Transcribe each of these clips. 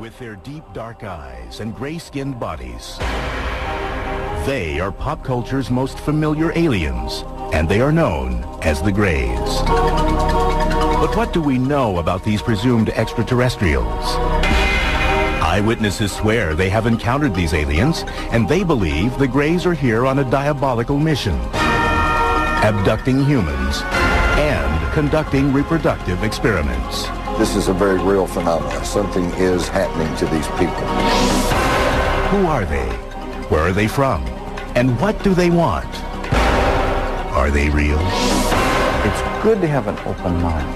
With their deep dark eyes and gray-skinned bodies, they are pop culture's most familiar aliens, and they are known as the Greys. But what do we know about these presumed extraterrestrials? Eyewitnesses swear they have encountered these aliens, and they believe the Greys are here on a diabolical mission, abducting humans and conducting reproductive experiments. This is a very real phenomenon. Something is happening to these people. Who are they? Where are they from? And what do they want? Are they real? It's good to have an open mind,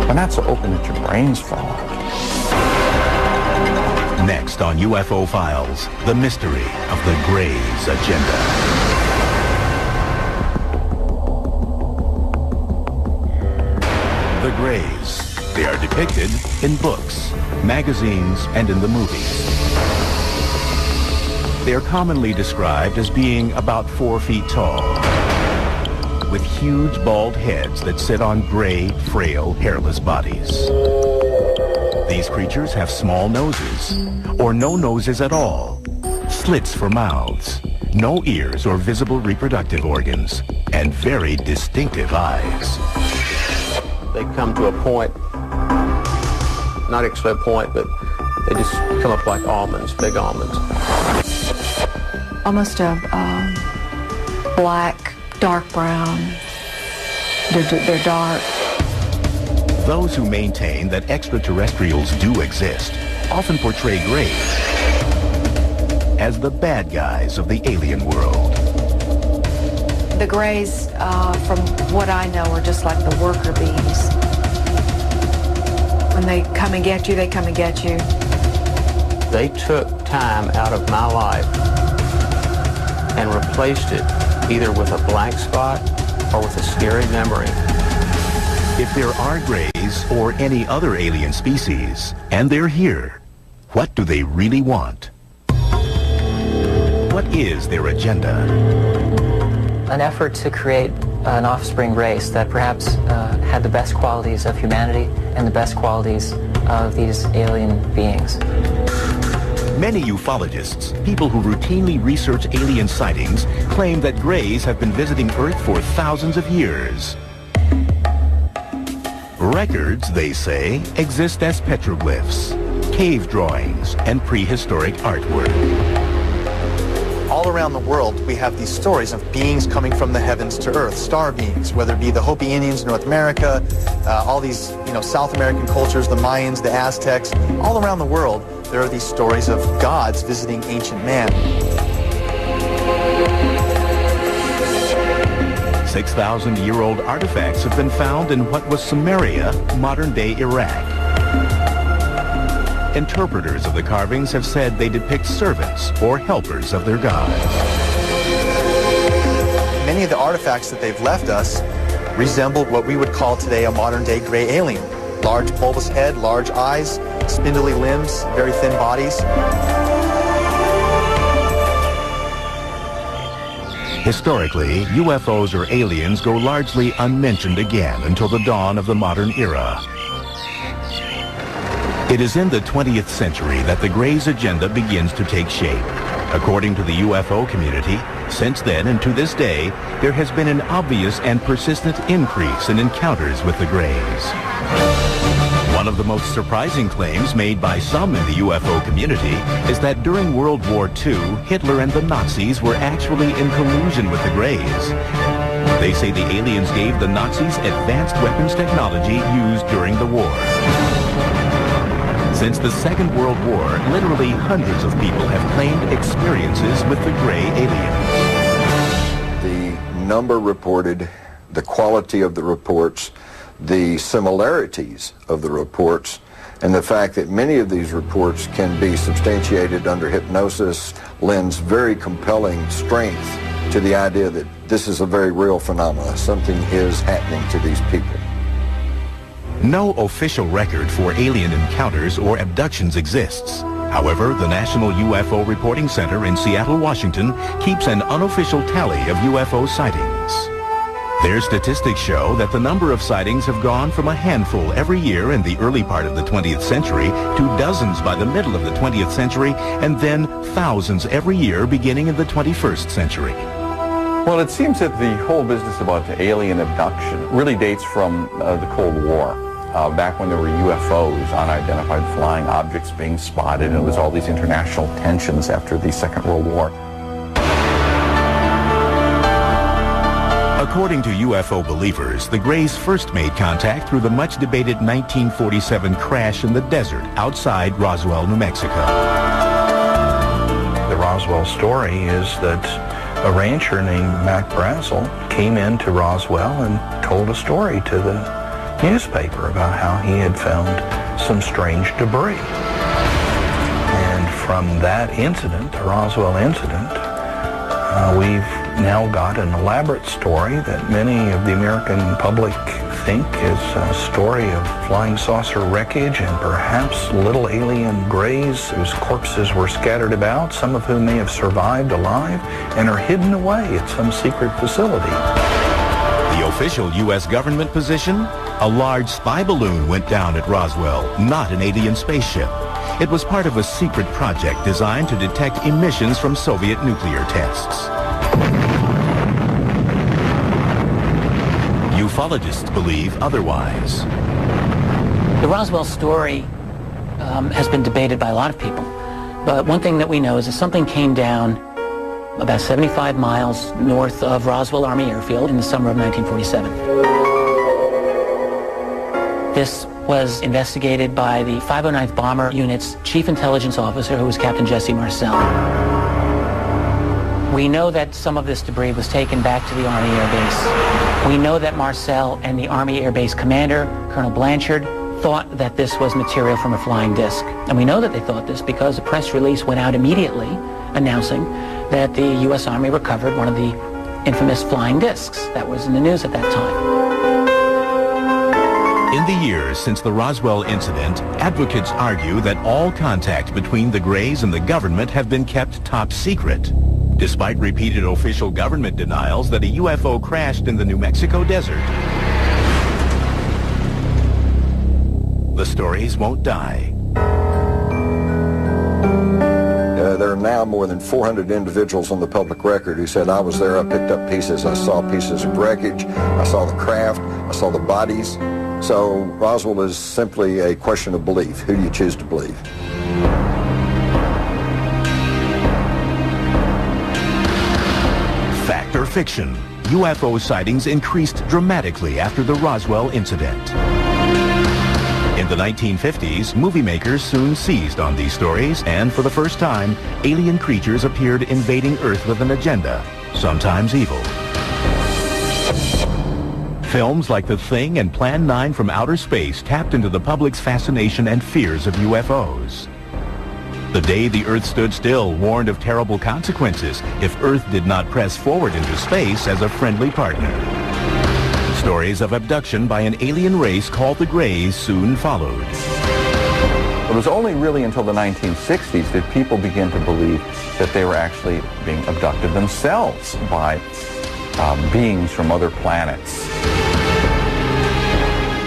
but not so open that your brains fall out. Next on UFO Files, the mystery of the Greys' agenda. The Greys. They are depicted in books, magazines, and in the movies. They are commonly described as being about 4 feet tall, with huge bald heads that sit on gray, frail, hairless bodies. These creatures have small noses, or no noses at all, slits for mouths, no ears or visible reproductive organs, and very distinctive eyes. They come to a point, not actually a point, but they just come up like almonds, big almonds. Almost a black, dark brown. They're dark. Those who maintain that extraterrestrials do exist often portray Greys as the bad guys of the alien world. The Greys, from what I know, are just like the worker bees. When they come and get you, they come and get you. They took time out of my life and replaced it either with a blank spot or with a scary memory. If there are Greys or any other alien species, and they're here, what do they really want? What is their agenda? An effort to create an offspring race that perhaps had the best qualities of humanity and the best qualities of these alien beings. Many ufologists, people who routinely research alien sightings, claim that Greys have been visiting Earth for thousands of years. Records, they say, exist as petroglyphs, cave drawings, and prehistoric artwork. All around the world, we have these stories of beings coming from the heavens to Earth, star beings, whether it be the Hopi Indians in North America, all these, South American cultures, the Mayans, the Aztecs. All around the world, there are these stories of gods visiting ancient man. 6,000-year-old artifacts have been found in what was Samaria, modern-day Iraq. Interpreters of the carvings have said they depict servants or helpers of their gods. Many of the artifacts that they've left us resemble what we would call today a modern-day gray alien. Large bulbous head, large eyes, spindly limbs, very thin bodies. Historically, UFOs or aliens go largely unmentioned again until the dawn of the modern era. It is in the 20th century that the Greys' agenda begins to take shape. According to the UFO community, since then and to this day, there has been an obvious and persistent increase in encounters with the Greys. One of the most surprising claims made by some in the UFO community is that during World War II, Hitler and the Nazis were actually in collusion with the Greys. They say the aliens gave the Nazis advanced weapons technology used during the war. Since the Second World War, literally hundreds of people have claimed experiences with the gray aliens. The number reported, the quality of the reports, the similarities of the reports, and the fact that many of these reports can be substantiated under hypnosis lends very compelling strength to the idea that this is a very real phenomenon. Something is happening to these people. No official record for alien encounters or abductions exists. However, the National UFO Reporting Center in Seattle, Washington, keeps an unofficial tally of UFO sightings. Their statistics show that the number of sightings have gone from a handful every year in the early part of the 20th century to dozens by the middle of the 20th century, and then thousands every year beginning in the 21st century. Well, it seems that the whole business about alien abduction really dates from the Cold War. Back when there were UFOs, unidentified flying objects being spotted, and there was all these international tensions after the Second World War. According to UFO believers, the Greys first made contact through the much-debated 1947 crash in the desert outside Roswell, New Mexico. The Roswell story is that a rancher named Mac Brazel came into Roswell and told a story to the newspaper about how he had found some strange debris. And from that incident, the Roswell incident, we've now got an elaborate story that many of the American public think is a story of flying saucer wreckage and perhaps little alien greys whose corpses were scattered about, some of whom may have survived alive and are hidden away at some secret facility. The official U.S. government position? A large spy balloon went down at Roswell, not an alien spaceship. It was part of a secret project designed to detect emissions from Soviet nuclear tests. Ufologists believe otherwise. The Roswell story has been debated by a lot of people. But one thing that we know is that something came down about 75 miles north of Roswell Army Airfield in the summer of 1947. This was investigated by the 509th Bomber Unit's Chief Intelligence Officer, who was Captain Jesse Marcel. We know that some of this debris was taken back to the Army Air Base. We know that Marcel and the Army Air Base commander, Colonel Blanchard, thought that this was material from a flying disc. And we know that they thought this because a press release went out immediately announcing that the U.S. Army recovered one of the infamous flying discs that was in the news at that time. In the years since the Roswell incident, advocates argue that all contact between the Greys and the government have been kept top secret, despite repeated official government denials that a UFO crashed in the New Mexico desert. The stories won't die. There are now more than 400 individuals on the public record who said, I was there, I picked up pieces, I saw pieces of wreckage, I saw the craft, I saw the bodies. So Roswell is simply a question of belief. Who do you choose to believe? Fact or fiction? UFO sightings increased dramatically after the Roswell incident. In the 1950s, movie makers soon seized on these stories, and for the first time, alien creatures appeared invading Earth with an agenda, sometimes evil. Films like The Thing and Plan 9 from Outer Space tapped into the public's fascination and fears of UFOs. The Day the Earth Stood Still warned of terrible consequences if Earth did not press forward into space as a friendly partner. Stories of abduction by an alien race called the Greys soon followed. It was only really until the 1960s that people began to believe that they were actually being abducted themselves by beings from other planets.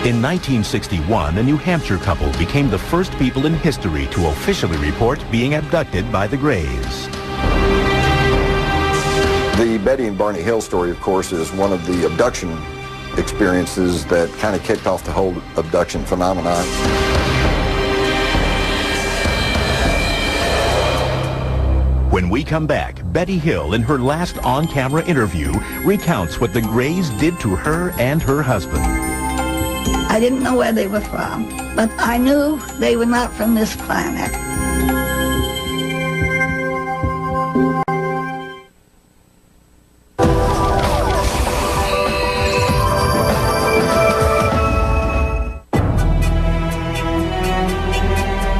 In 1961, a New Hampshire couple became the first people in history to officially report being abducted by the Greys. The Betty and Barney Hill story, of course, is one of the abduction experiences that kind of kicked off the whole abduction phenomenon. When we come back, Betty Hill, in her last on-camera interview, recounts what the Greys did to her and her husband. I didn't know where they were from, but I knew they were not from this planet.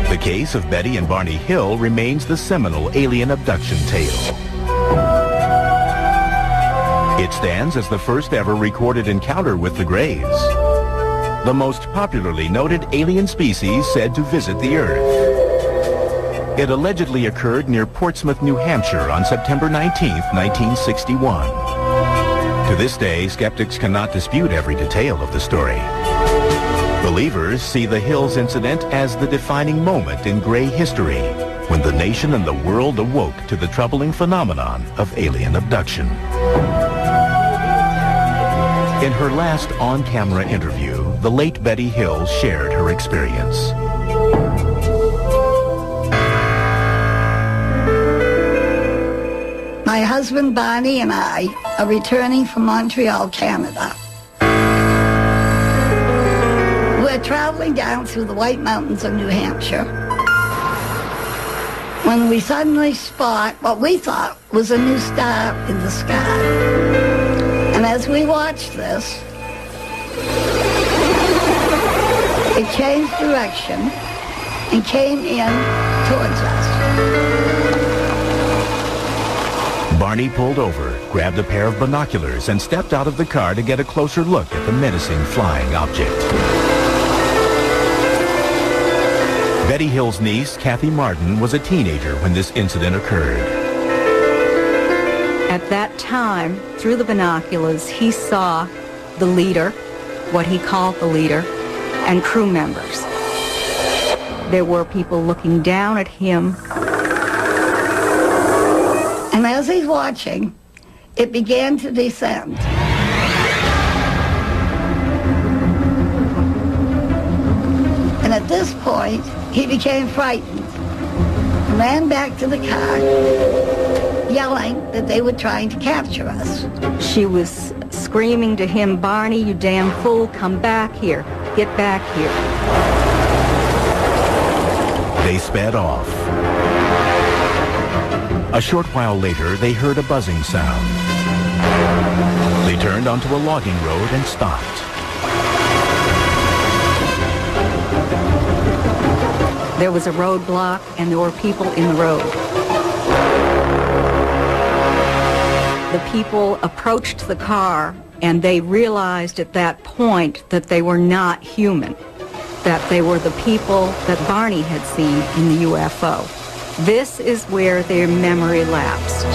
The case of Betty and Barney Hill remains the seminal alien abduction tale. It stands as the first ever recorded encounter with the Greys, the most popularly noted alien species said to visit the Earth. It allegedly occurred near Portsmouth, New Hampshire on September 19, 1961. To this day, skeptics cannot dispute every detail of the story. Believers see the Hills incident as the defining moment in gray history, when the nation and the world awoke to the troubling phenomenon of alien abduction. In her last on-camera interview, the late Betty Hill shared her experience. My husband Barney and I are returning from Montreal, Canada. We're traveling down through the White Mountains of New Hampshire when we suddenly spot what we thought was a new star in the sky. And as we watched this, it changed direction and came in towards us. Barney pulled over, grabbed a pair of binoculars, and stepped out of the car to get a closer look at the menacing flying object. Betty Hill's niece, Kathy Martin, was a teenager when this incident occurred. At that time, through the binoculars, he saw the leader, what he called the leader, and crew members. There were people looking down at him. And as he's watching, it began to descend. And at this point, he became frightened, ran back to the car, yelling that they were trying to capture us. She was screaming to him, "Barney, you damn fool, come back here. Get back here." They sped off. A short while later, they heard a buzzing sound. They turned onto a logging road and stopped. There was a roadblock, and there were people in the road. The people approached the car, and they realized at that point that they were not human, that they were the people that Barney had seen in the UFO. This is where their memory lapsed.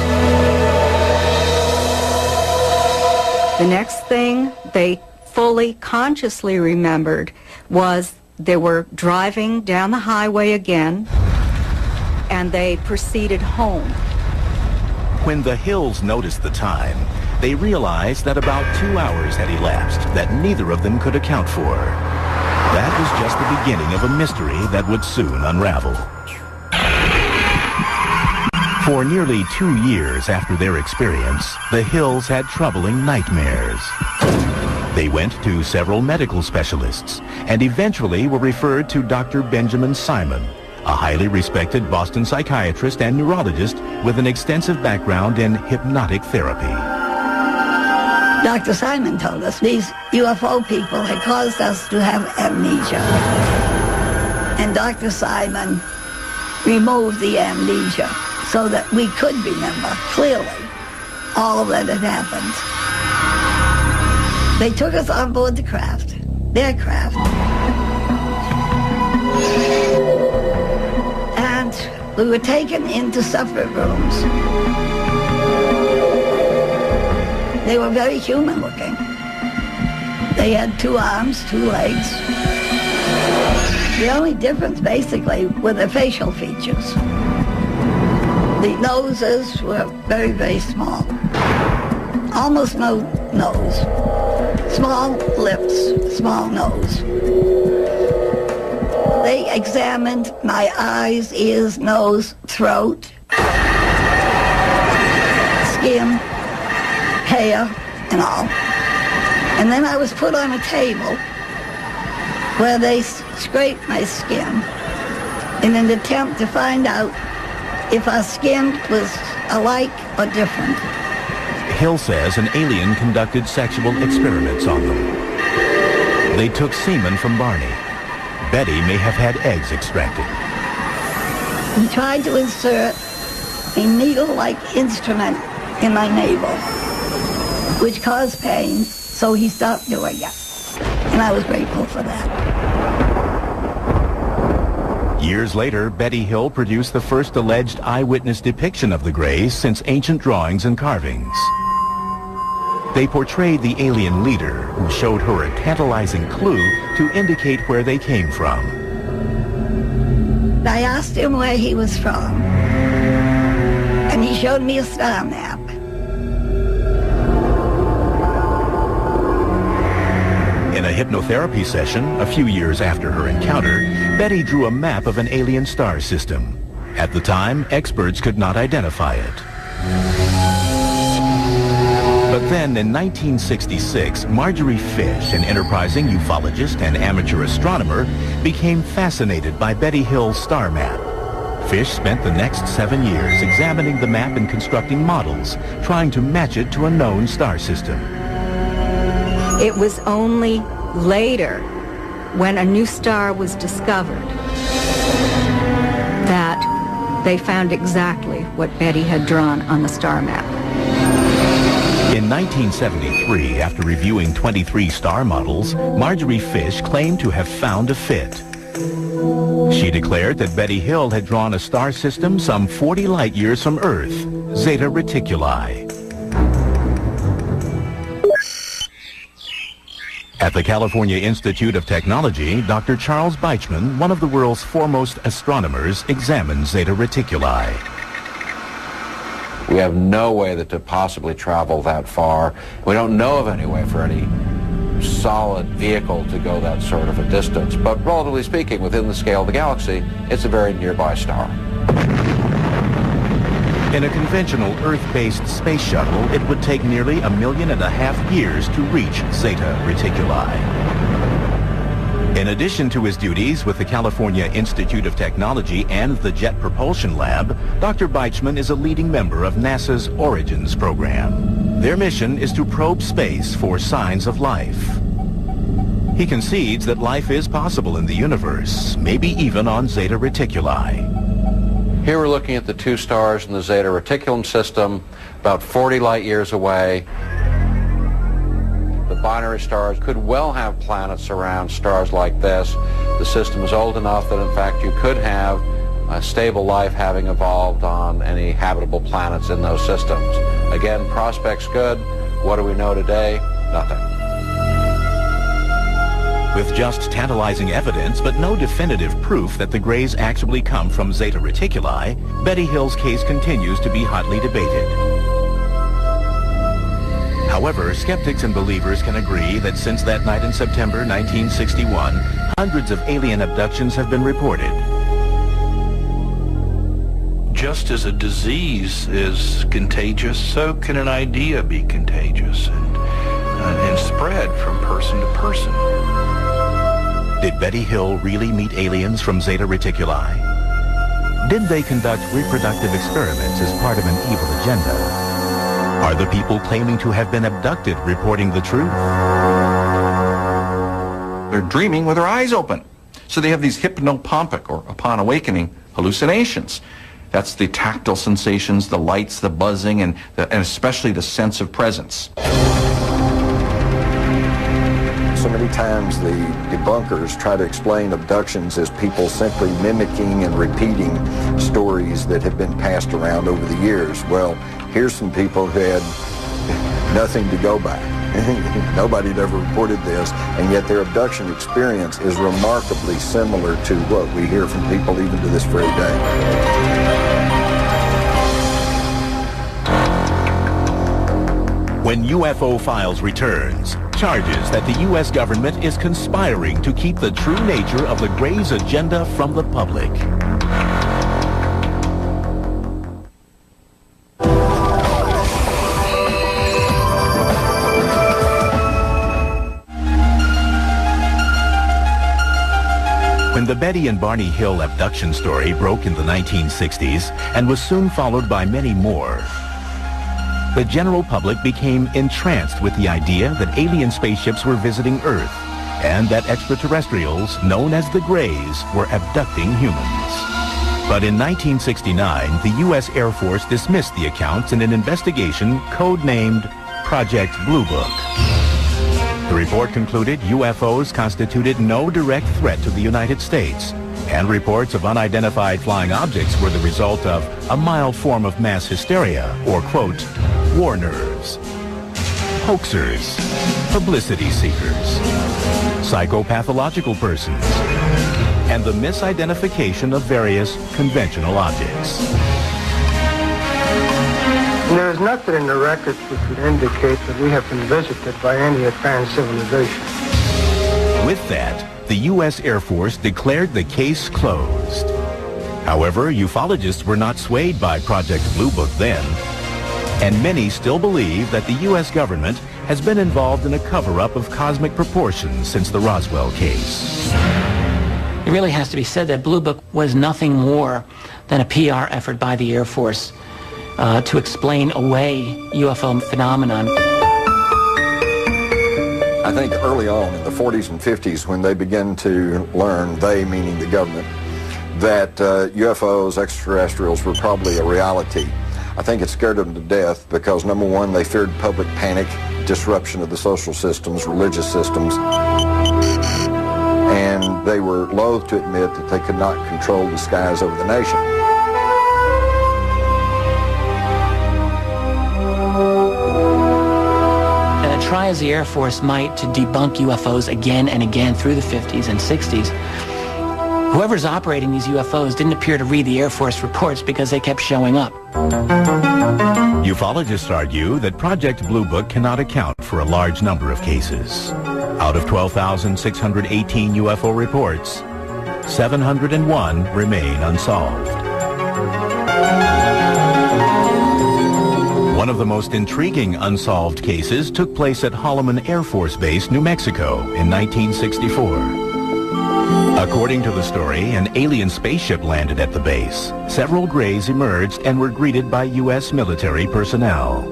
The next thing they fully consciously remembered was they were driving down the highway again, and they proceeded home. When the Hills noticed the time, they realized that about 2 hours had elapsed that neither of them could account for. That was just the beginning of a mystery that would soon unravel. For nearly 2 years after their experience, the Hills had troubling nightmares. They went to several medical specialists and eventually were referred to Dr. Benjamin Simon, a highly respected Boston psychiatrist and neurologist with an extensive background in hypnotic therapy. Dr. Simon told us these UFO people had caused us to have amnesia. And Dr. Simon removed the amnesia so that we could remember clearly all that had happened. They took us on board the craft, their craft, and we were taken into separate rooms. They were very human looking. They had 2 arms, 2 legs. The only difference basically were the facial features. The noses were very, very small. Almost no nose. Small lips, small nose. They examined my eyes, ears, nose, throat, skin, hair, and all. And then I was put on a table where they scraped my skin in an attempt to find out if our skin was alike or different. Hill says an alien conducted sexual experiments on them. They took semen from Barney. Betty may have had eggs extracted. He tried to insert a needle-like instrument in my navel, which caused pain, so he stopped doing it. And I was grateful for that. Years later, Betty Hill produced the first alleged eyewitness depiction of the Greys since ancient drawings and carvings. They portrayed the alien leader, who showed her a tantalizing clue to indicate where they came from. I asked him where he was from, and he showed me a star map. In a hypnotherapy session, a few years after her encounter, Betty drew a map of an alien star system. At the time, experts could not identify it. But then, in 1966, Marjorie Fish, an enterprising ufologist and amateur astronomer, became fascinated by Betty Hill's star map. Fish spent the next 7 years examining the map and constructing models, trying to match it to a known star system. It was only later, when a new star was discovered, that they found exactly what Betty had drawn on the star map. In 1973, after reviewing 23 star models, Marjorie Fish claimed to have found a fit. She declared that Betty Hill had drawn a star system some 40 light years from Earth, Zeta Reticuli. At the California Institute of Technology, Dr. Charles Beichman, one of the world's foremost astronomers, examined Zeta Reticuli. We have no way to possibly travel that far. We don't know of any way for any solid vehicle to go that sort of a distance. But relatively speaking, within the scale of the galaxy, it's a very nearby star. In a conventional Earth-based space shuttle, it would take nearly 1.5 million years to reach Zeta Reticuli. In addition to his duties with the California Institute of Technology and the Jet Propulsion Lab, Dr. Beichman is a leading member of NASA's Origins program. Their mission is to probe space for signs of life. He concedes that life is possible in the universe, maybe even on Zeta Reticuli. Here we're looking at the two stars in the Zeta Reticulum system, about 40 light years away. The binary stars could well have planets around stars like this. The system is old enough that, in fact, you could have stable life having evolved on any habitable planets in those systems. Again, prospects good. What do we know today? Nothing. With just tantalizing evidence, but no definitive proof that the Greys actually come from Zeta Reticuli, Betty Hill's case continues to be hotly debated. However, skeptics and believers can agree that since that night in September 1961, hundreds of alien abductions have been reported. Just as a disease is contagious, so can an idea be contagious and spread from person to person. Did Betty Hill really meet aliens from Zeta Reticuli? Did they conduct reproductive experiments as part of an evil agenda? Are the people claiming to have been abducted reporting the truth? They're dreaming with their eyes open. So they have these hypnopompic, or upon awakening, hallucinations. That's the tactile sensations, the lights, the buzzing, and especially the sense of presence. So many times the debunkers try to explain abductions as people simply mimicking and repeating stories that have been passed around over the years. Well, here's some people who had nothing to go by. Nobody had ever reported this, and yet their abduction experience is remarkably similar to what we hear from people even to this very day. When UFO Files returns, charges that the U.S. government is conspiring to keep the true nature of the Greys' agenda from the public. When the Betty and Barney Hill abduction story broke in the 1960s and was soon followed by many more, the general public became entranced with the idea that alien spaceships were visiting Earth and that extraterrestrials, known as the Greys, were abducting humans. But in 1969, the U.S. Air Force dismissed the accounts in an investigation codenamed Project Blue Book. The report concluded UFOs constituted no direct threat to the United States, and reports of unidentified flying objects were the result of a mild form of mass hysteria, or, quote, war nerves. hoaxers, publicity seekers, psychopathological persons, and the misidentification of various conventional objects. There is nothing in the records which would indicate that we have been visited by any advanced civilization. With that, the U.S. Air Force declared the case closed. However, ufologists were not swayed by Project Blue Book then, and many still believe that the U.S. government has been involved in a cover-up of cosmic proportions since the Roswell case. It really has to be said that Blue Book was nothing more than a PR effort by the Air Force to explain away UFO phenomenon. I think early on in the 40s and 50s when they began to learn, they meaning the government, that UFOs, extraterrestrials, were probably a reality. I think it scared them to death because, number one, they feared public panic, disruption of the social systems, religious systems, and they were loath to admit that they could not control the skies over the nation. Try as the Air Force might to debunk UFOs again and again through the 50s and 60s, whoever's operating these UFOs didn't appear to read the Air Force reports because they kept showing up. Ufologists argue that Project Blue Book cannot account for a large number of cases. Out of 12,618 UFO reports, 701 remain unsolved. One of the most intriguing unsolved cases took place at Holloman Air Force Base, New Mexico in 1964. According to the story, an alien spaceship landed at the base. Several Greys emerged and were greeted by U.S. military personnel.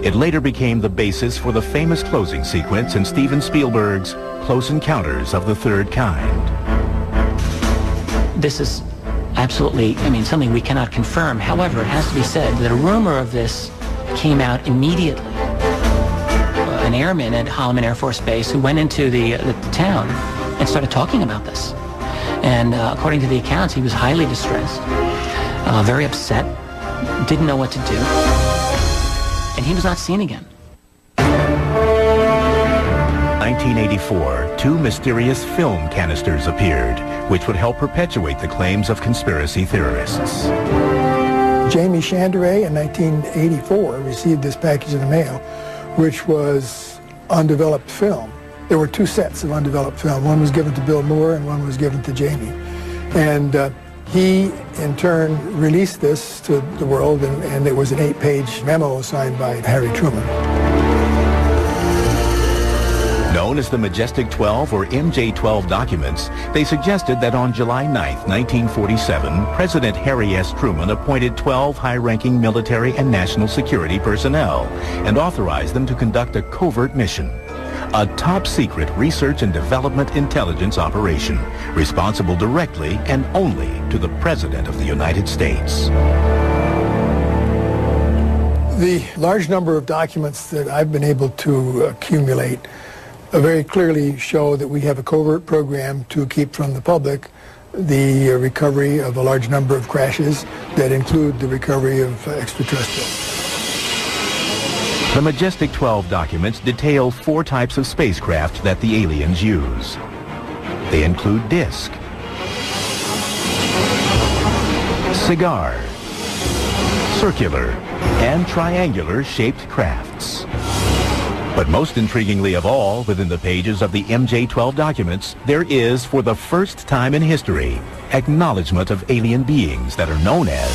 It later became the basis for the famous closing sequence in Steven Spielberg's Close Encounters of the Third Kind. This is absolutely, something we cannot confirm. However, it has to be said that a rumor of this came out immediately. An airman at Holloman Air Force Base who went into the town and started talking about this. And according to the accounts, he was highly distressed, very upset, didn't know what to do, and he was not seen again. 1984, two mysterious film canisters appeared, which would help perpetuate the claims of conspiracy theorists. Jamie Chandray in 1984 received this package in the mail, which was undeveloped film. There were two sets of undeveloped film. One was given to Bill Moore and one was given to Jamie. And he, in turn, released this to the world, and it was an 8-page memo signed by Harry Truman. Known as the Majestic 12 or MJ-12 documents, they suggested that on July 9, 1947, President Harry S. Truman appointed 12 high-ranking military and national security personnel and authorized them to conduct a covert mission, a top-secret research and development intelligence operation responsible directly and only to the President of the United States. The large number of documents that I've been able to accumulate very clearly show that we have a covert program to keep from the public the recovery of a large number of crashes that include the recovery of extraterrestrials. The Majestic 12 documents detail 4 types of spacecraft that the aliens use. They include disc, cigar, circular, and triangular shaped crafts. But most intriguingly of all, within the pages of the MJ-12 documents, there is, for the first time in history, acknowledgement of alien beings that are known as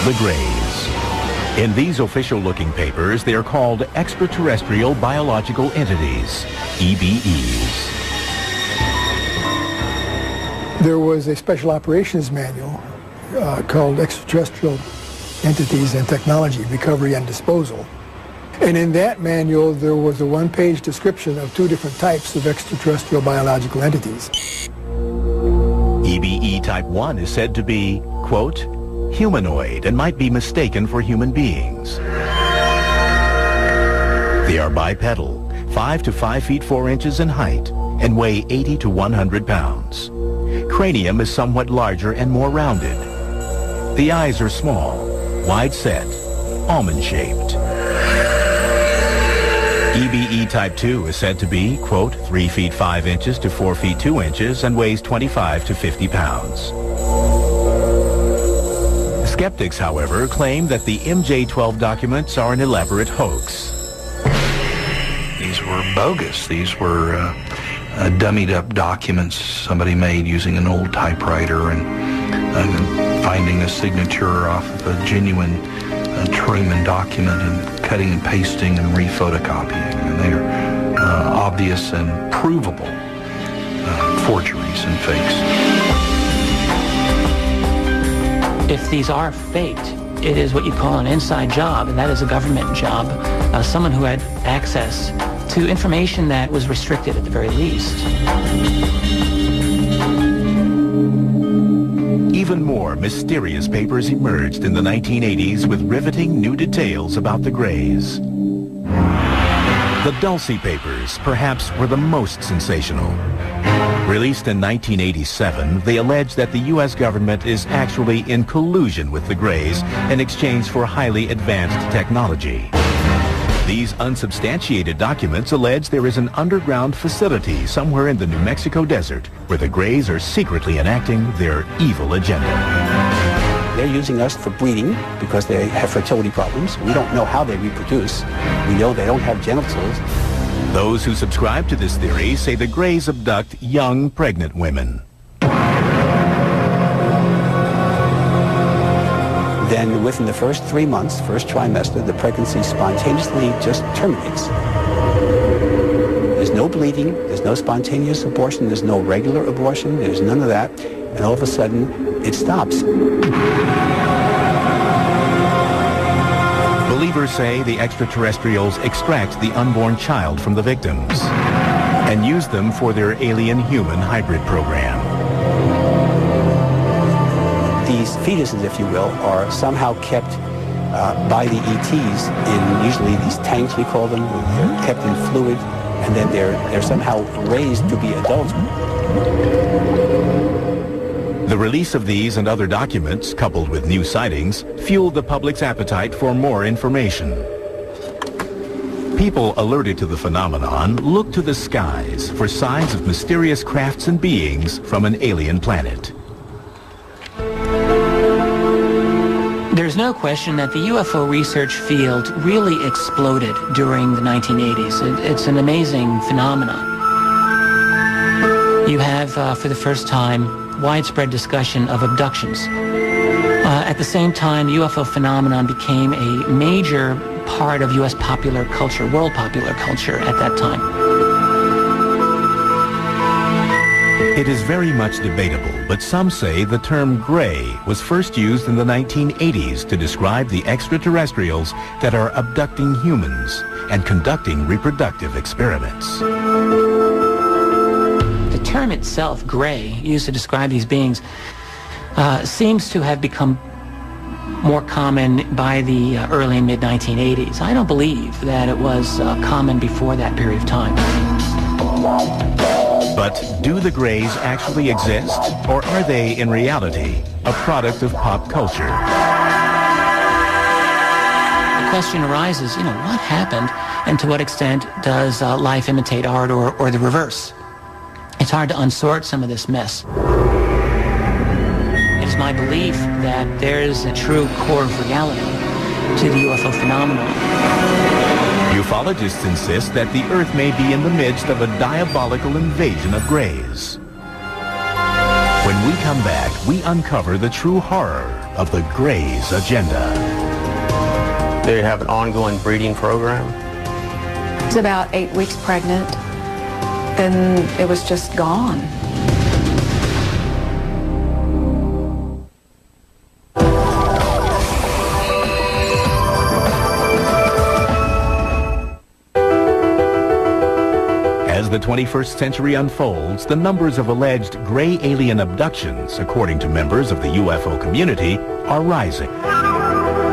the Greys. In these official-looking papers, they are called Extraterrestrial Biological Entities, EBEs. There was a special operations manual called Extraterrestrial Entities and Technology, Recovery and Disposal. And in that manual, there was a 1-page description of 2 different types of extraterrestrial biological entities. EBE Type 1 is said to be, quote, humanoid and might be mistaken for human beings. They are bipedal, 5 to 5 feet 4 inches in height, and weigh 80 to 100 pounds. Cranium is somewhat larger and more rounded. The eyes are small, wide set, almond-shaped. EBE Type 2 is said to be, quote, 3 feet 5 inches to 4 feet 2 inches and weighs 25 to 50 pounds. Skeptics, however, claim that the MJ-12 documents are an elaborate hoax. These were bogus. These were dummied up documents somebody made using an old typewriter and finding a signature off of a genuine Truman document and cutting and pasting and re-photocopying. And they're obvious and provable forgeries and fakes. If these are faked, it is what you call an inside job, and that is a government job. Someone who had access to information that was restricted at the very least. Even more mysterious papers emerged in the 1980s with riveting new details about the Greys. The Dulce papers, perhaps, were the most sensational. Released in 1987, they allege that the U.S. government is actually in collusion with the Greys in exchange for highly advanced technology. These unsubstantiated documents allege there is an underground facility somewhere in the New Mexico desert where the Greys are secretly enacting their evil agenda. They're using us for breeding because they have fertility problems. We don't know how they reproduce. We know they don't have genitals. Those who subscribe to this theory say the Greys abduct young, pregnant women. Then within the first 3 months, first trimester, the pregnancy spontaneously just terminates. There's no bleeding, there's no spontaneous abortion, there's no regular abortion, there's none of that, and all of a sudden, it stops. Believers say the extraterrestrials extract the unborn child from the victims and use them for their alien-human hybrid program. These fetuses, if you will, are somehow kept by the ETs in usually these tanks, we call them. They're kept in fluid, and then they're somehow raised to be adults. The release of these and other documents, coupled with new sightings, fueled the public's appetite for more information. People alerted to the phenomenon looked to the skies for signs of mysterious crafts and beings from an alien planet. There's no question that the UFO research field really exploded during the 1980s. It's an amazing phenomenon. You have, for the first time, widespread discussion of abductions. At the same time, the UFO phenomenon became a major part of U.S. popular culture, world popular culture at that time. It is very much debatable, but some say the term gray was first used in the 1980s to describe the extraterrestrials that are abducting humans and conducting reproductive experiments. The term itself, gray, used to describe these beings, seems to have become more common by the early and mid-1980s. I don't believe that it was common before that period of time. But do the Greys actually exist, or are they, in reality, a product of pop culture? The question arises, what happened, and to what extent does life imitate art, or the reverse? It's hard to unsort some of this mess. It's my belief that there is a true core of reality to the UFO phenomenon. Ufologists insist that the Earth may be in the midst of a diabolical invasion of Greys. When we come back, we uncover the true horror of the Greys' agenda. They have an ongoing breeding program. I was about 8 weeks pregnant. Then it was just gone. As the 21st century unfolds, the numbers of alleged gray alien abductions, according to members of the UFO community, are rising.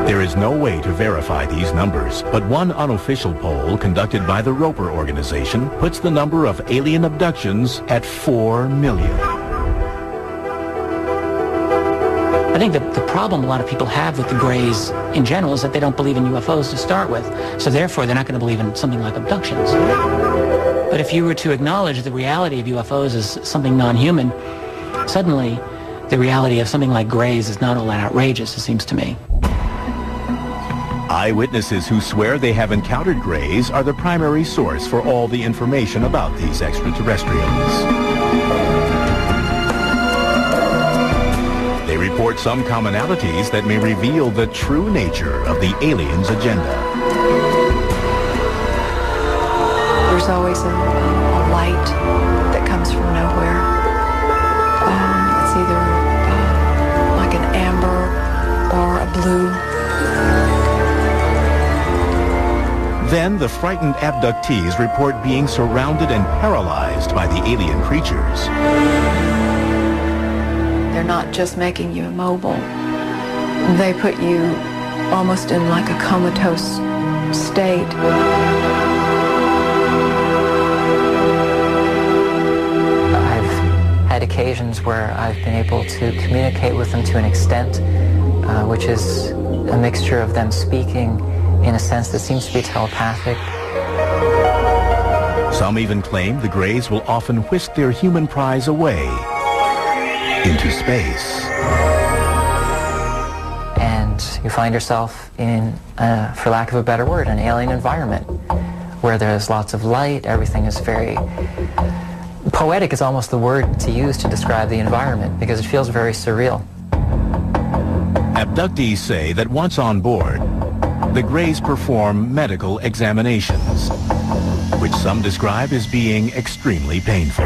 There is no way to verify these numbers, but one unofficial poll conducted by the Roper organization puts the number of alien abductions at 4 million. I think that the problem a lot of people have with the Greys in general is that they don't believe in UFOs to start with. So therefore, they're not going to believe in something like abductions. But if you were to acknowledge the reality of UFOs as something non-human, suddenly the reality of something like Greys is not all that outrageous, it seems to me. Eyewitnesses who swear they have encountered Greys are the primary source for all the information about these extraterrestrials. They report some commonalities that may reveal the true nature of the aliens' agenda. There's always a light that comes from nowhere. It's either like an amber or a blue. Then the frightened abductees report being surrounded and paralyzed by the alien creatures. They're not just making you immobile. They put you almost in like a comatose state. I've had occasions where I've been able to communicate with them to an extent which is a mixture of them speaking in a sense that seems to be telepathic. Some even claim the Greys will often whisk their human prize away into space. And you find yourself in, for lack of a better word, an alien environment where there's lots of light, everything is very... Poetic is almost the word to use to describe the environment because it feels very surreal. Abductees say that once on board, the Greys perform medical examinations, which some describe as being extremely painful.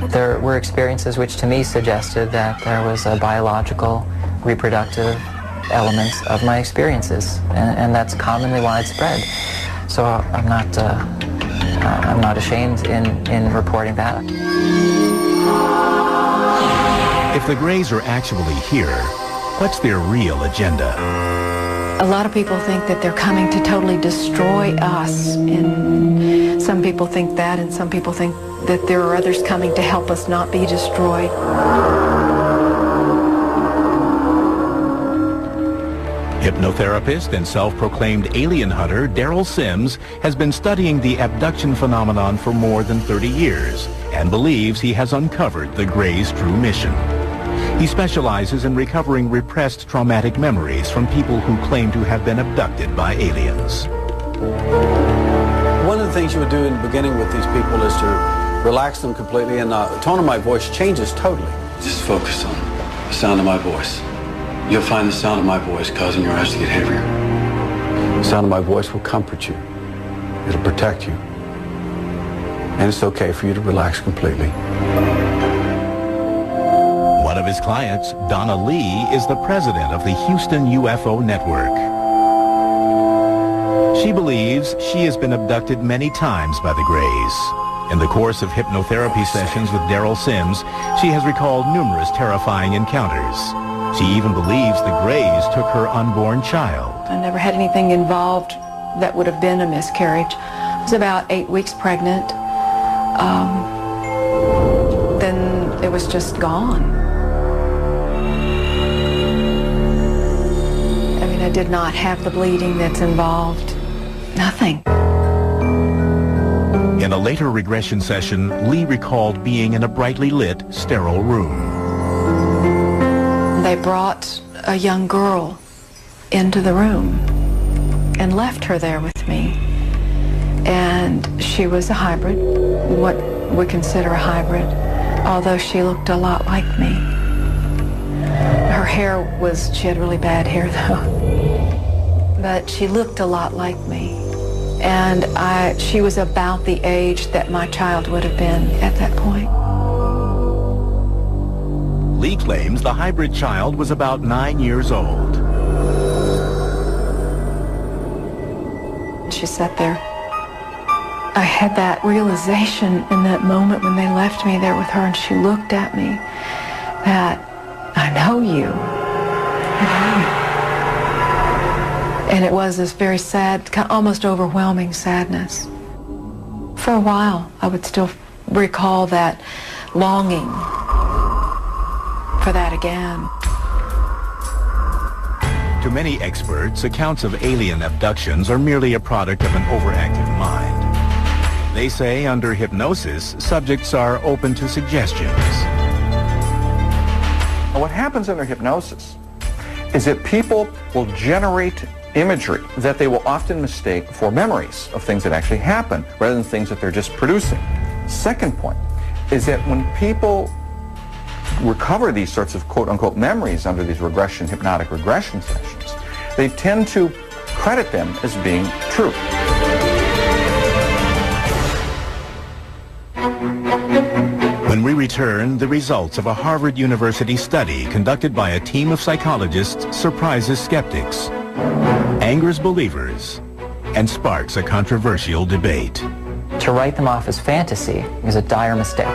There were experiences which to me suggested that there was a biological, reproductive element of my experiences, and that's commonly widespread. So I'm not ashamed in reporting that. If the Greys are actually here, what's their real agenda? A lot of people think that they're coming to totally destroy us, and some people think that, and some people think that there are others coming to help us not be destroyed. Hypnotherapist and self-proclaimed alien hunter Daryl Sims has been studying the abduction phenomenon for more than 30 years and believes he has uncovered the Greys' true mission. He specializes in recovering repressed traumatic memories from people who claim to have been abducted by aliens. One of the things you would do in the beginning with these people is to relax them completely, and the tone of my voice changes totally. Just focus on the sound of my voice. You'll find the sound of my voice causing your eyes to get heavier. The sound of my voice will comfort you. It'll protect you. And it's okay for you to relax completely. One of his clients, Donna Lee, is the president of the Houston UFO Network. She believes she has been abducted many times by the Greys. In the course of hypnotherapy sessions with Daryl Sims, she has recalled numerous terrifying encounters. She even believes the Greys took her unborn child. I never had anything involved that would have been a miscarriage. I was about 8 weeks pregnant. Then it was just gone. I mean, I did not have the bleeding that's involved. Nothing. In a later regression session, Lee recalled being in a brightly lit, sterile room. They brought a young girl into the room and left her there with me. And she was a hybrid, what we consider a hybrid, although she looked a lot like me. Her hair was, she had really bad hair though, but she looked a lot like me. And she was about the age that my child would have been at that point. Lee claims the hybrid child was about 9 years old. She sat there. I had that realization in that moment when they left me there with her and she looked at me that I know you. And it was this very sad, almost overwhelming sadness. For a while, I would still recall that longing for that again. To many experts, accounts of alien abductions are merely a product of an overactive mind. They say under hypnosis, subjects are open to suggestions. What happens under hypnosis is that people will generate imagery that they will often mistake for memories of things that actually happen rather than things that they're just producing. Second point is that when people recover these sorts of quote-unquote memories under these hypnotic regression sessions, they tend to credit them as being true. When we return, the results of a Harvard University study conducted by a team of psychologists surprises skeptics, angers believers, and sparks a controversial debate. To write them off as fantasy is a dire mistake.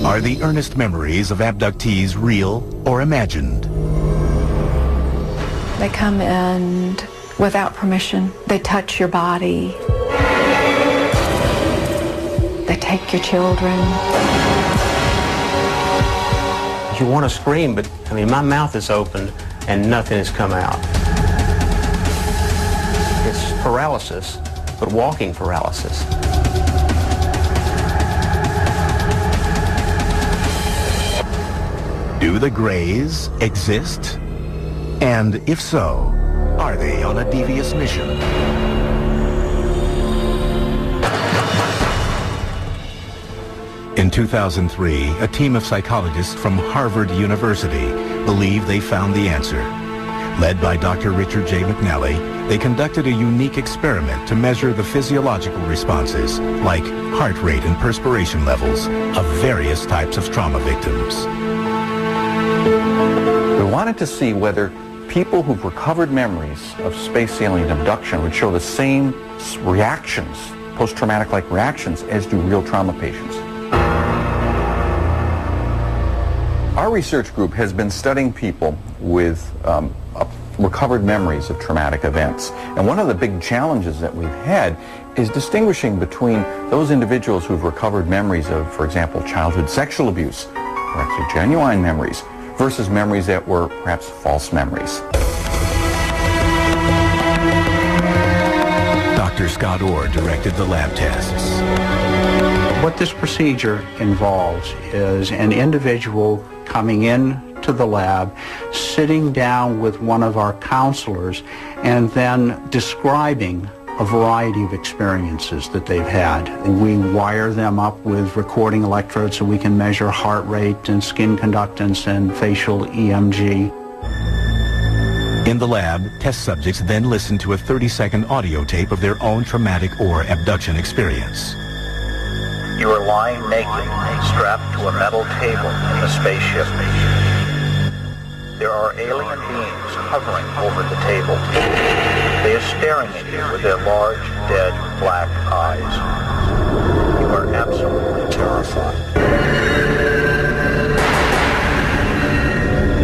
Are the earnest memories of abductees real or imagined? They come in without permission. They touch your body. They take your children. You want to scream, but I mean, my mouth is open and nothing has come out. It's paralysis, but walking paralysis. Do the Greys exist? And if so, are they on a devious mission? In 2003, a team of psychologists from Harvard University believe they found the answer. Led by Dr. Richard J. McNally, they conducted a unique experiment to measure the physiological responses, like heart rate and perspiration levels, of various types of trauma victims. We wanted to see whether people who've recovered memories of space alien abduction would show the same reactions, post-traumatic-like reactions, as do real trauma patients. Our research group has been studying people with recovered memories of traumatic events. And one of the big challenges that we've had is distinguishing between those individuals who've recovered memories of, for example, childhood sexual abuse, or actually genuine memories, versus memories that were perhaps false memories. Dr. Scott Orr directed the lab tests. What this procedure involves is an individual coming in to the lab, sitting down with one of our counselors, and then describing a variety of experiences that they've had. We wire them up with recording electrodes so we can measure heart rate and skin conductance and facial EMG. In the lab, test subjects then listen to a 30-second audio tape of their own traumatic or abduction experience. You are lying naked, strapped to a metal table in the spaceship. There are alien beings hovering over the table. They are staring at you with their large, dead, black eyes. You are absolutely terrified.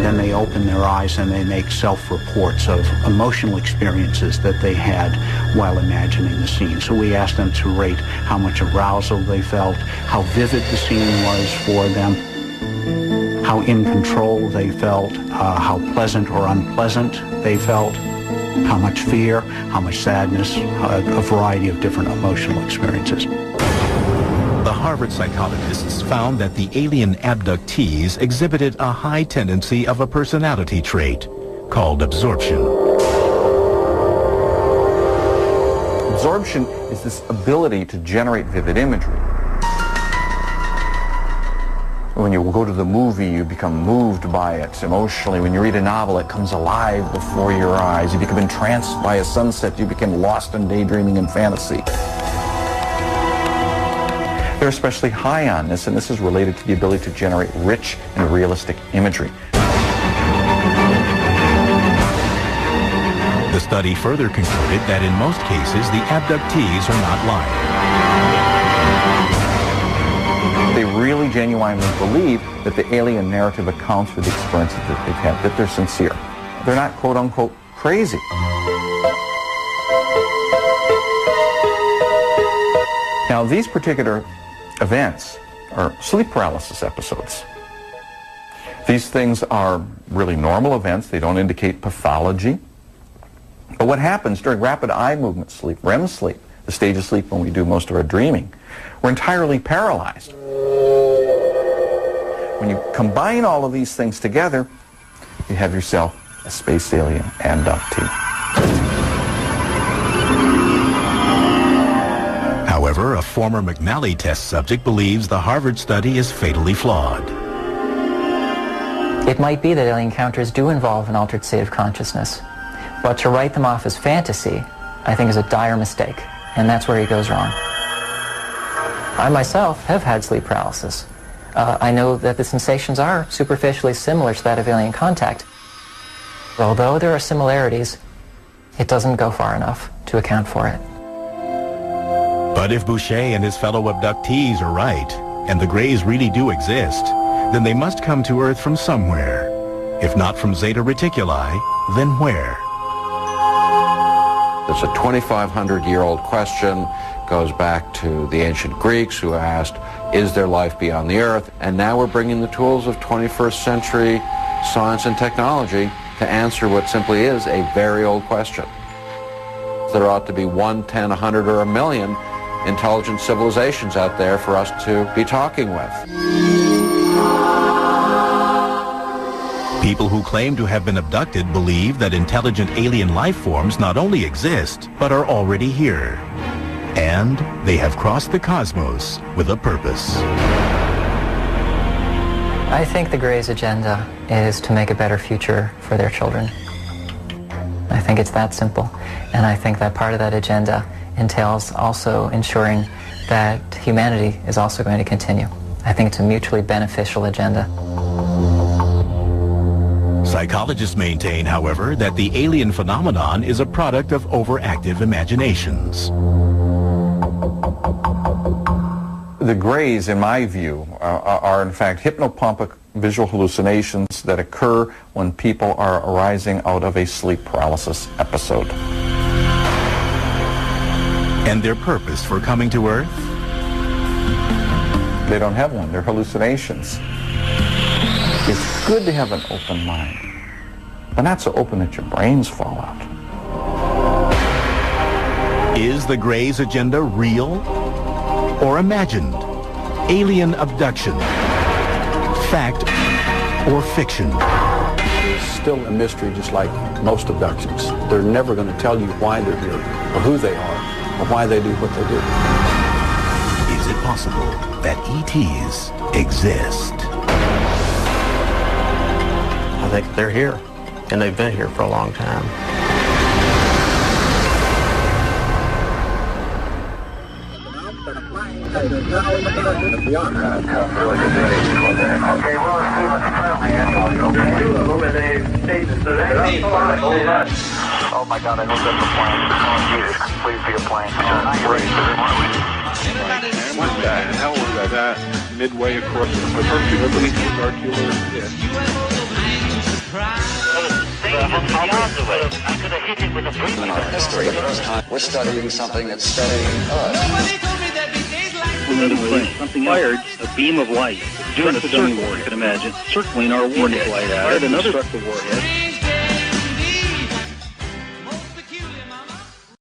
Then they open their eyes and they make self-reports of emotional experiences that they had while imagining the scene. So we asked them to rate how much arousal they felt, how vivid the scene was for them, how in control they felt, how pleasant or unpleasant they felt, how much fear, how much sadness, a variety of different emotional experiences. The Harvard psychologists found that the alien abductees exhibited a high tendency of a personality trait called absorption. Absorption is this ability to generate vivid imagery. When you go to the movie, you become moved by it emotionally. When you read a novel, it comes alive before your eyes. You become entranced by a sunset. You become lost in daydreaming and fantasy. They're especially high on this, and this is related to the ability to generate rich and realistic imagery. The study further concluded that in most cases, the abductees are not lying. They really genuinely believe that the alien narrative accounts for the experiences that they've had, that they're sincere. They're not quote-unquote crazy. Now, these particular events are sleep paralysis episodes. These things are really normal events. They don't indicate pathology. But what happens during rapid eye movement sleep, REM sleep, the stage of sleep when we do most of our dreaming, we're entirely paralyzed. When you combine all of these things together, you have yourself a space alien abductee. However, a former McNally test subject believes the Harvard study is fatally flawed. It might be that alien encounters do involve an altered state of consciousness, but to write them off as fantasy, I think, is a dire mistake, and that's where he goes wrong. I myself have had sleep paralysis. I know that the sensations are superficially similar to that of alien contact. Although there are similarities, it doesn't go far enough to account for it. But if Boucher and his fellow abductees are right, and the Greys really do exist, then they must come to Earth from somewhere. If not from Zeta Reticuli, then where? It's a 2,500-year-old question, goes back to the ancient Greeks who asked, is there life beyond the Earth? And now we're bringing the tools of 21st century science and technology to answer what simply is a very old question. There ought to be 1, 10, 100, or 1 million intelligent civilizations out there for us to be talking with. People who claim to have been abducted believe that intelligent alien life forms not only exist, but are already here. And they have crossed the cosmos with a purpose. I think the Greys' agenda is to make a better future for their children. I think it's that simple. And I think that part of that agenda entails also ensuring that humanity is also going to continue. I think it's a mutually beneficial agenda. Psychologists maintain, however, that the alien phenomenon is a product of overactive imaginations. The Greys, in my view, are in fact hypnopompic visual hallucinations that occur when people are arising out of a sleep paralysis episode. And their purpose for coming to Earth? They don't have one. They're hallucinations. It's good to have an open mind, but not so open that your brains fall out. Is the Greys' agenda real or imagined? Alien abduction, fact or fiction? It's still a mystery, just like most abductions. They're never going to tell you why they're here, or who they are, or why they do what they do. Is it possible that ETs exist? I think they're here, and they've been here for a long time. Oh my God, I hope that's a plane. Please be a plane. What the hell was that? Midway across the Hercules, We're studying something that's studying us. Something fired a beam of light, doing a circle, you can imagine, circling our warhead. Fired another struck the warhead.